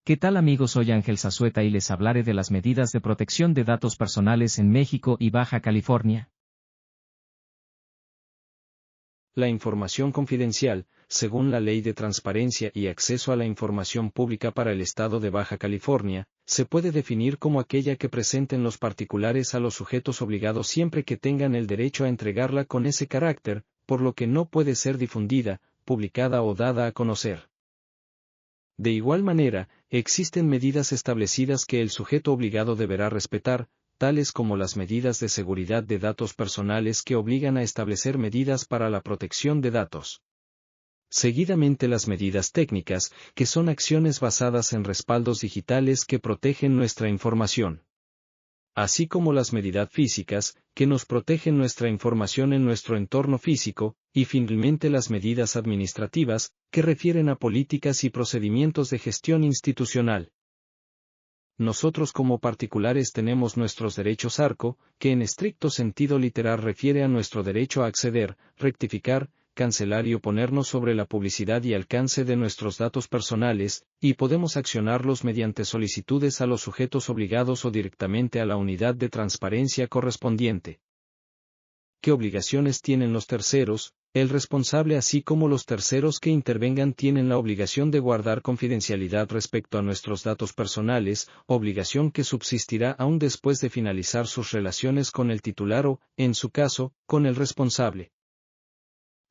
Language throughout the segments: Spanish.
¿Qué tal amigos? Soy Ángel Zazueta y les hablaré de las medidas de protección de datos personales en México y Baja California. La información confidencial, según la Ley de Transparencia y Acceso a la Información Pública para el Estado de Baja California, se puede definir como aquella que presenten los particulares a los sujetos obligados siempre que tengan el derecho a entregarla con ese carácter, por lo que no puede ser difundida, publicada o dada a conocer. De igual manera, existen medidas establecidas que el sujeto obligado deberá respetar, tales como las medidas de seguridad de datos personales que obligan a establecer medidas para la protección de datos. Seguidamente las medidas técnicas, que son acciones basadas en respaldos digitales que protegen nuestra información. Así como las medidas físicas, que nos protegen nuestra información en nuestro entorno físico, y finalmente las medidas administrativas, que refieren a políticas y procedimientos de gestión institucional. Nosotros como particulares tenemos nuestros derechos ARCO, que en estricto sentido literal refiere a nuestro derecho a acceder, rectificar, cancelar y oponernos sobre la publicidad y alcance de nuestros datos personales, y podemos accionarlos mediante solicitudes a los sujetos obligados o directamente a la unidad de transparencia correspondiente. ¿Qué obligaciones tienen los terceros? El responsable así como los terceros que intervengan tienen la obligación de guardar confidencialidad respecto a nuestros datos personales, obligación que subsistirá aún después de finalizar sus relaciones con el titular o, en su caso, con el responsable.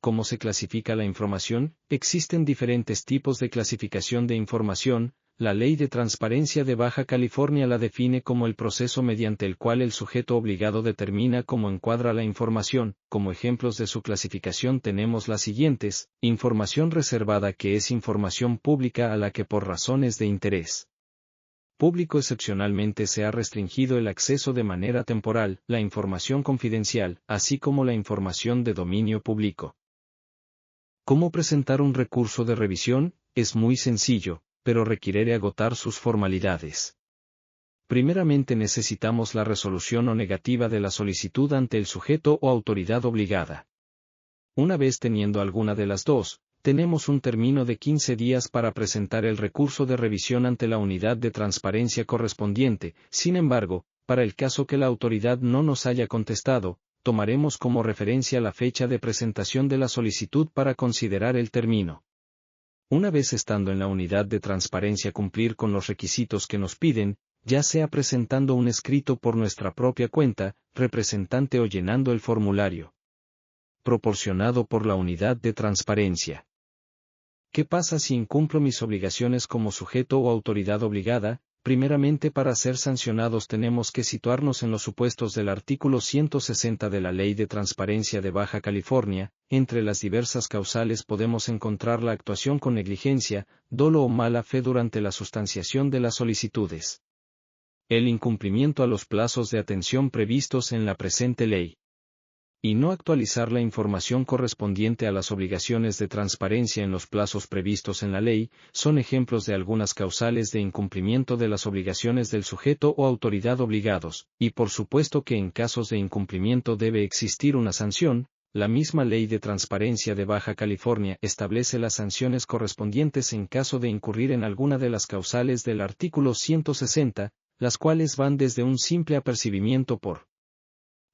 ¿Cómo se clasifica la información? Existen diferentes tipos de clasificación de información. La Ley de Transparencia de Baja California la define como el proceso mediante el cual el sujeto obligado determina cómo encuadra la información. Como ejemplos de su clasificación tenemos las siguientes: información reservada, que es información pública a la que por razones de interés público excepcionalmente se ha restringido el acceso de manera temporal; la información confidencial, así como la información de dominio público. ¿Cómo presentar un recurso de revisión? Es muy sencillo, pero requiere agotar sus formalidades. Primeramente necesitamos la resolución o negativa de la solicitud ante el sujeto o autoridad obligada. Una vez teniendo alguna de las dos, tenemos un término de 15 días para presentar el recurso de revisión ante la unidad de transparencia correspondiente. Sin embargo, para el caso que la autoridad no nos haya contestado, tomaremos como referencia la fecha de presentación de la solicitud para considerar el término. Una vez estando en la unidad de transparencia cumplir con los requisitos que nos piden, ya sea presentando un escrito por nuestra propia cuenta, representante o llenando el formulario proporcionado por la unidad de transparencia. ¿Qué pasa si incumplo mis obligaciones como sujeto o autoridad obligada? Primeramente, para ser sancionados tenemos que situarnos en los supuestos del artículo 160 de la Ley de Transparencia de Baja California. Entre las diversas causales podemos encontrar la actuación con negligencia, dolo o mala fe durante la sustanciación de las solicitudes, el incumplimiento a los plazos de atención previstos en la presente ley, y no actualizar la información correspondiente a las obligaciones de transparencia en los plazos previstos en la ley, son ejemplos de algunas causales de incumplimiento de las obligaciones del sujeto o autoridad obligados, y por supuesto que en casos de incumplimiento debe existir una sanción. La misma Ley de Transparencia de Baja California establece las sanciones correspondientes en caso de incurrir en alguna de las causales del artículo 160, las cuales van desde un simple apercibimiento por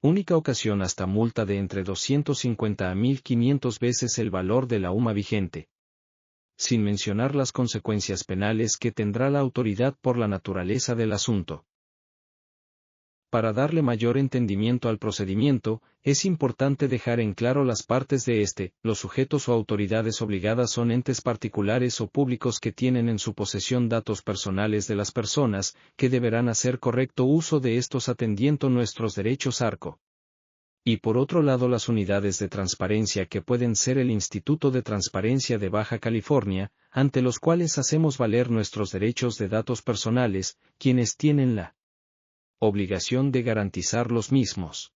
única ocasión hasta multa de entre 250 a 1.500 veces el valor de la UMA vigente, sin mencionar las consecuencias penales que tendrá la autoridad por la naturaleza del asunto. Para darle mayor entendimiento al procedimiento, es importante dejar en claro las partes de este. Los sujetos o autoridades obligadas son entes particulares o públicos que tienen en su posesión datos personales de las personas, que deberán hacer correcto uso de estos atendiendo nuestros derechos ARCO. Y por otro lado las unidades de transparencia, que pueden ser el Instituto de Transparencia de Baja California, ante los cuales hacemos valer nuestros derechos de datos personales, quienes tienen la obligación de garantizar los mismos.